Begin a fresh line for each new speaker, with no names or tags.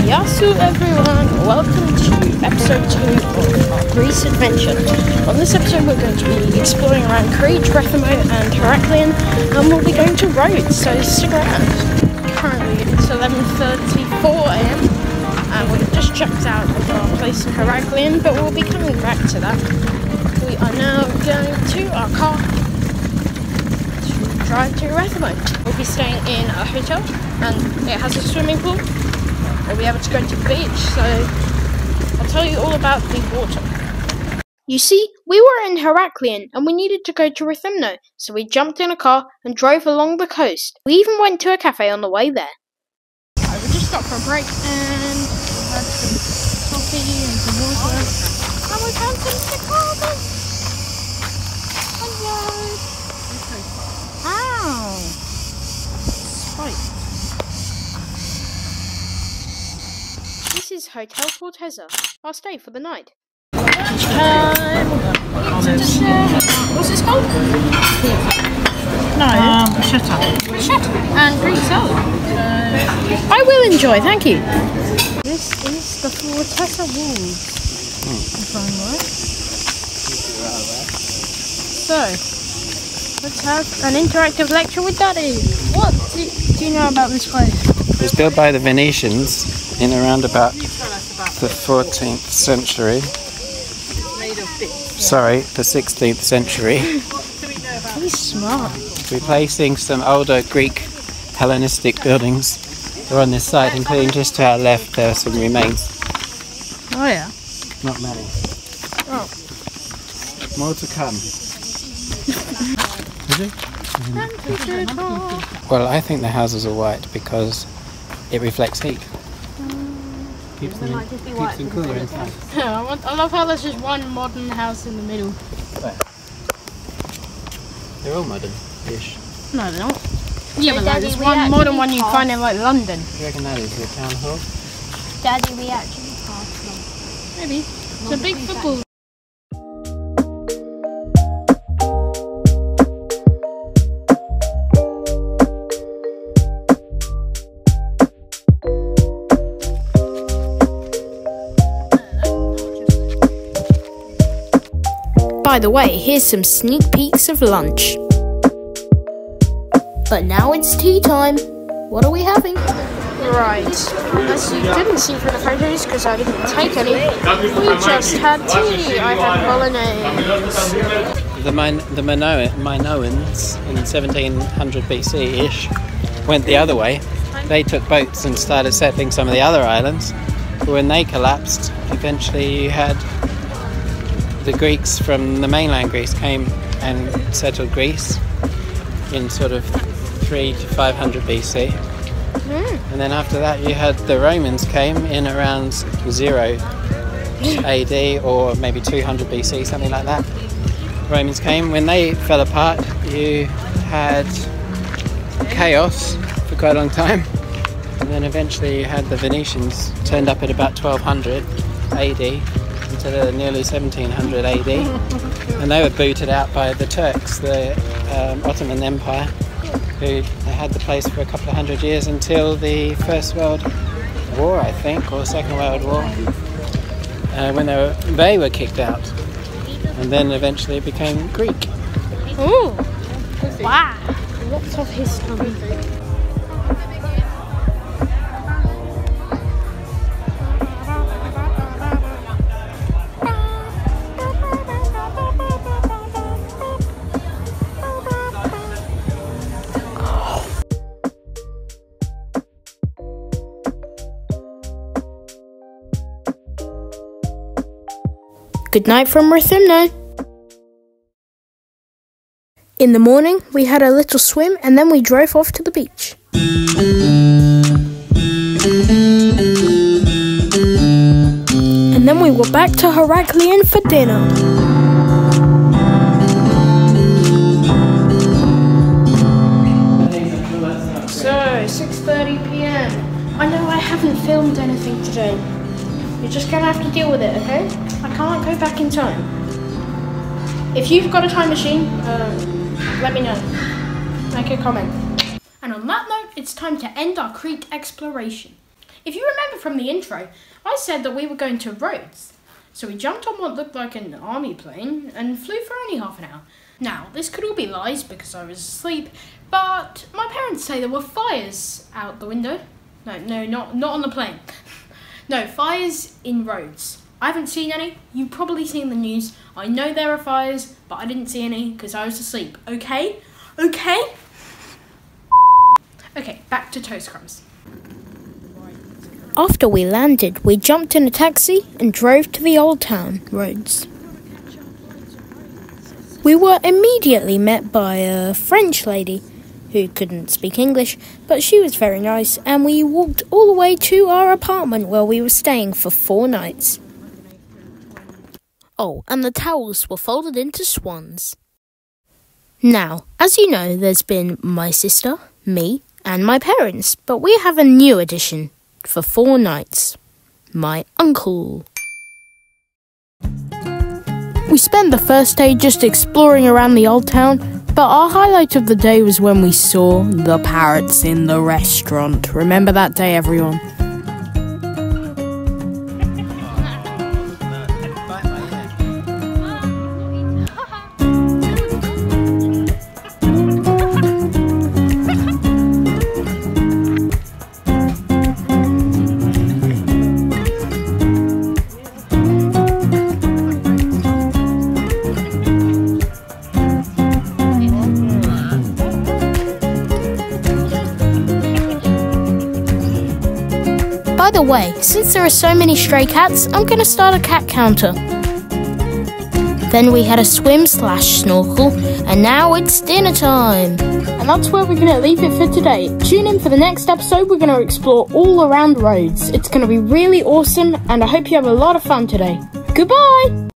Yasu everyone, welcome to episode 2 of our Greece adventure. On this episode we're going to be exploring around Crete, and Heraclion, and we'll be going to Rhodes, so stick around. Currently it's 11:34 AM and we've just checked out of our place in Heraclion, but we'll be coming back to that. We are now going to our car to drive to Rhodes. We'll be staying in a hotel and it has a swimming pool. We'll be able to go to the beach, so I'll tell you all about the water. You see, we were in Heraclion and we needed to go to Rhodes, so we jumped in a car and drove along the coast. We even went to a cafe on the way there. We just stopped for a break and we had some coffee and some water. And we've had some cicadas. Hello. Ow. Spike. This is Hotel Forteza. I'll stay for the night. What's this called? No. Bruschetta. And Greek salad. I will enjoy, thank you. This is the Forteza walls. If I'm right. So, let's have an interactive lecture with Daddy. What do you know about this place?
It was built by the Venetians in around about the 14th century. Sorry, the 16th century.
He's smart.
Replacing some older Greek Hellenistic buildings that are on this site, including just to our left there are some remains.
Oh yeah.
Not many.
Oh.
More to come. Is it? Well, I think the houses are white because it reflects heat. Keeps them cooler inside.
I love how there's just one modern house in the middle.
Where? They're all modern-ish.
No, they're not. Yeah, but like, there's one modern one you find in like London.
You reckon that is the town hall?
Daddy, we actually passed them.
Maybe. It's a big football. By the way, here's some sneak peeks of lunch. But now it's tea time. What are we having? Right, as you didn't see from the photos because I didn't take any, we just had tea. I had bolognese.
The Minoans in 1700 BC-ish went the other way. They took boats and started settling some of the other islands. But when they collapsed, eventually you had the Greeks from the mainland Greece came and settled Greece in sort of 300 to 500 BC. And then after that you had the Romans came in around 0 AD or maybe 200 BC, something like that. Romans came. When they fell apart you had chaos for quite a long time, and then eventually you had the Venetians turned up at about 1200 AD to the nearly 1700 AD, and they were booted out by the Turks, the Ottoman Empire, who had the place for a couple of hundred years until the First World War, I think, or Second World War, when they were kicked out, and then eventually it became Greek.
Ooh! Wow! Lots of history. Good night from Rhodes. In the morning, we had a little swim and then we drove off to the beach. And then we were back to Heraclion for dinner. So, 6:30 PM. I know I haven't filmed anything today. You're just gonna have to deal with it, okay? I can't go back in time. If you've got a time machine, let me know. Make a comment. And on that note, it's time to end our Crete exploration. If you remember from the intro, I said that we were going to Rhodes. So we jumped on what looked like an army plane and flew for only half an hour. Now, this could all be lies because I was asleep, but my parents say there were fires out the window. No, not on the plane. No, fires in Rhodes. I haven't seen any. You've probably seen the news. I know there are fires, but I didn't see any because I was asleep. Okay? Okay? Okay, back to Toast Crumbs.
After we landed, we jumped in a taxi and drove to the old town, Rhodes. We were immediately met by a French lady who couldn't speak English, but she was very nice, and we walked all the way to our apartment where we were staying for 4 nights. Oh, and the towels were folded into swans. Now, as you know, there's been my sister, me, and my parents, but we have a new addition for 4 nights. My uncle. We spent the first day just exploring around the old town, but our highlight of the day was when we saw the parrots in the restaurant. Remember that day, everyone? By the way, since there are so many stray cats, I'm going to start a cat counter. Then we had a swim/snorkel, and now it's dinner time. And that's where we're going to leave it for today. Tune in for the next episode. We're going to explore all around Rhodes. It's going to be really awesome, and I hope you have a lot of fun today. Goodbye!